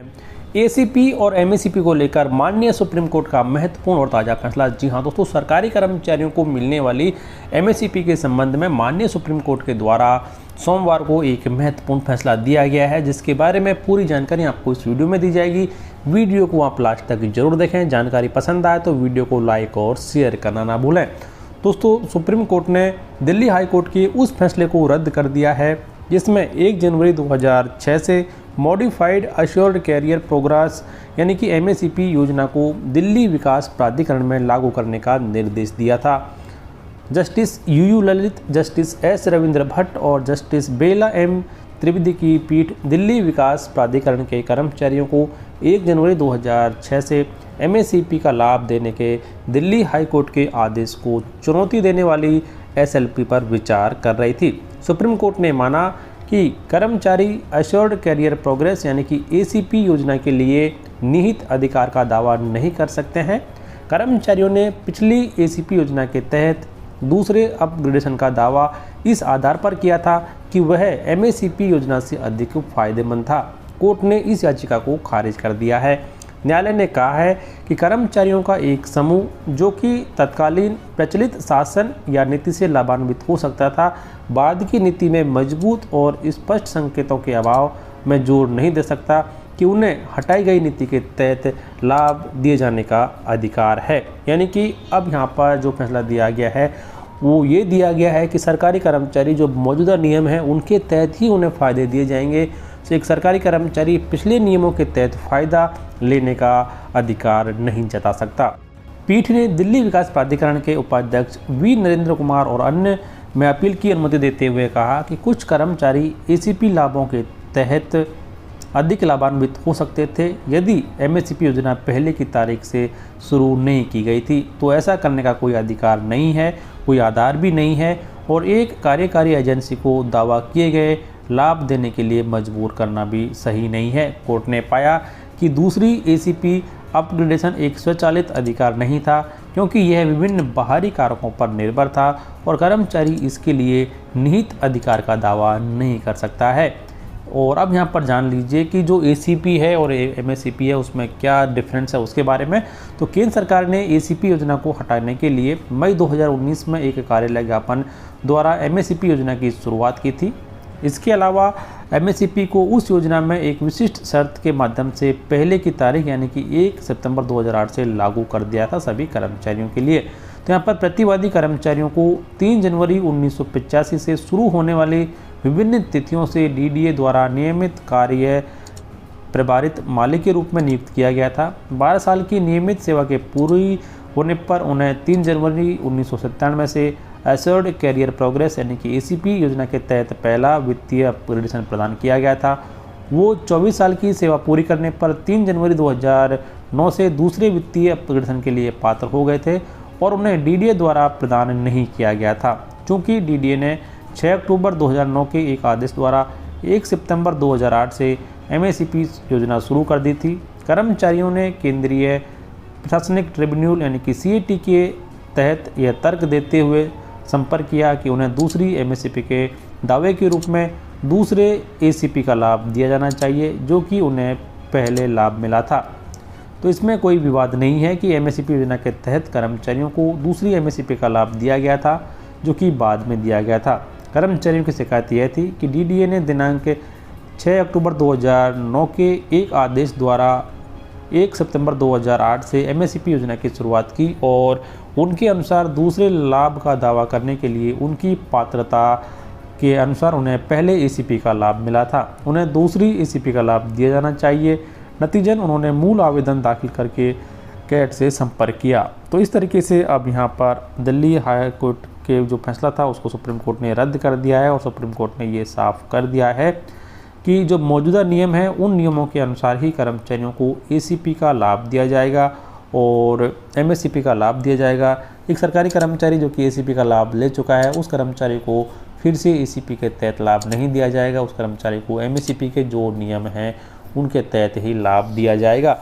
ACP और MSCP को लेकर माननीय सुप्रीम कोर्ट का महत्वपूर्ण और ताज़ा फैसला। जी हां दोस्तों, सरकारी कर्मचारियों को मिलने वाली एमएससीपी के संबंध में माननीय सुप्रीम कोर्ट के द्वारा सोमवार को एक महत्वपूर्ण फैसला दिया गया है, जिसके बारे में पूरी जानकारी आपको इस वीडियो में दी जाएगी। वीडियो को आप लास्ट तक जरूर देखें। जानकारी पसंद आए तो वीडियो को लाइक और शेयर करना ना भूलें। दोस्तों, सुप्रीम कोर्ट ने दिल्ली हाई कोर्ट के उस फैसले को रद्द कर दिया है जिसमें 1 जनवरी 2006 से मॉडिफाइड अश्योर्ड कैरियर प्रोग्रेस यानी कि एमएससीपी योजना को दिल्ली विकास प्राधिकरण में लागू करने का निर्देश दिया था। Justice U U Lalit, justice S Ravindra Bhat और जस्टिस बेला एम त्रिवेदी की पीठ दिल्ली विकास प्राधिकरण के कर्मचारियों को 1 जनवरी 2006 से एमएससीपी का लाभ देने के दिल्ली हाई कोर्ट के आदेश को चुनौती देने वाली एसएलपी पर विचार कर रही थी। सुप्रीम कोर्ट ने माना कि कर्मचारी अश्योर्ड कैरियर प्रोग्रेस यानी कि एसीपी योजना के लिए निहित अधिकार का दावा नहीं कर सकते हैं। कर्मचारियों ने पिछली एसीपी योजना के तहत दूसरे अपग्रेडेशन का दावा इस आधार पर किया था कि वह एमएससीपी योजना से अधिक फायदेमंद था। कोर्ट ने इस याचिका को खारिज कर दिया है। न्यायालय ने कहा है कि कर्मचारियों का एक समूह जो कि तत्कालीन प्रचलित शासन या नीति से लाभान्वित हो सकता था, बाद की नीति में मजबूत और स्पष्ट संकेतों के अभाव में जोर नहीं दे सकता कि उन्हें हटाई गई नीति के तहत लाभ दिए जाने का अधिकार है। यानी कि अब यहाँ पर जो फैसला दिया गया है वो ये दिया गया है कि सरकारी कर्मचारी जो मौजूदा नियम हैं उनके तहत ही उन्हें फ़ायदे दिए जाएंगे। तो एक सरकारी कर्मचारी पिछले नियमों के तहत फ़ायदा लेने का अधिकार नहीं जता सकता। पीठ ने दिल्ली विकास प्राधिकरण के उपाध्यक्ष वी नरेंद्र कुमार और अन्य में अपील की अनुमति देते हुए कहा कि कुछ कर्मचारी एसीपी लाभों के तहत अधिक लाभान्वित हो सकते थे यदि एमएससीपी योजना पहले की तारीख से शुरू नहीं की गई थी। तो ऐसा करने का कोई अधिकार नहीं है, कोई आधार भी नहीं है और एक कार्यकारी एजेंसी को दावा किए गए लाभ देने के लिए मजबूर करना भी सही नहीं है। कोर्ट ने पाया कि दूसरी एसीपी अपग्रेडेशन एक स्वचालित अधिकार नहीं था क्योंकि यह विभिन्न बाहरी कारकों पर निर्भर था और कर्मचारी इसके लिए निहित अधिकार का दावा नहीं कर सकता है। और अब यहाँ पर जान लीजिए कि जो एसीपी है और एमएससीपी है उसमें क्या डिफरेंस है उसके बारे में। तो केंद्र सरकार ने एसीपी योजना को हटाने के लिए मई 2019 में एक कार्यालय ज्ञापन द्वारा एमएससीपी योजना की शुरुआत की थी। इसके अलावा एमएससीपी को उस योजना में एक विशिष्ट शर्त के माध्यम से पहले की तारीख यानी कि 1 सितंबर 2008 से लागू कर दिया था सभी कर्मचारियों के लिए। तो यहाँ पर प्रतिवादी कर्मचारियों को 3 जनवरी 1985 से शुरू होने वाली विभिन्न तिथियों से डीडीए द्वारा नियमित कार्य प्रभारित मालिक के रूप में नियुक्त किया गया था। 12 साल की नियमित सेवा के पूरी होने पर उन्हें 3 जनवरी 1997 से एश्योर्ड कैरियर प्रोग्रेस यानी कि एसीपी योजना के तहत पहला वित्तीय अपग्रेडेशन प्रदान किया गया था। वो 24 साल की सेवा पूरी करने पर 3 जनवरी 2009 से दूसरे वित्तीय अपग्रेडेशन के लिए पात्र हो गए थे और उन्हें डीडीए द्वारा प्रदान नहीं किया गया था। चूँकि डीडीए ने 6 अक्टूबर 2009 के एक आदेश द्वारा 1 सितंबर 2008 से एमएससीपी योजना शुरू कर दी थी। कर्मचारियों ने केंद्रीय प्रशासनिक ट्रिब्यूनल यानी कि सीएटी के तहत यह तर्क देते हुए संपर्क किया कि उन्हें दूसरी एमएससीपी के दावे के रूप में दूसरे एसीपी का लाभ दिया जाना चाहिए जो कि उन्हें पहले लाभ मिला था। तो इसमें कोई विवाद नहीं है कि एमएससीपी योजना के तहत कर्मचारियों को दूसरी एमएससीपी का लाभ दिया गया था जो कि बाद में दिया गया था। कर्मचारियों की शिकायत यह थी कि डीडीए ने दिनांक 6 अक्टूबर 2009 के एक आदेश द्वारा 1 सितंबर 2008 से एमएससीपी योजना की शुरुआत की और उनके अनुसार दूसरे लाभ का दावा करने के लिए उनकी पात्रता के अनुसार उन्हें पहले एसीपी का लाभ मिला था, उन्हें दूसरी एसीपी का लाभ दिया जाना चाहिए। नतीजन उन्होंने मूल आवेदन दाखिल करके कैट से संपर्क किया। तो इस तरीके से अब यहाँ पर दिल्ली हाई कोर्ट के जो फैसला था उसको सुप्रीम कोर्ट ने रद्द कर दिया है और सुप्रीम कोर्ट ने ये साफ कर दिया है कि जो मौजूदा नियम है उन नियमों के अनुसार ही कर्मचारियों को एसीपी का लाभ दिया जाएगा और एमएससीपी का लाभ दिया जाएगा। एक सरकारी कर्मचारी जो कि एसीपी का लाभ ले चुका है उस कर्मचारी को फिर से एसीपी के तहत लाभ नहीं दिया जाएगा। उस कर्मचारी को एमएससीपी के जो नियम हैं उनके तहत ही लाभ दिया जाएगा।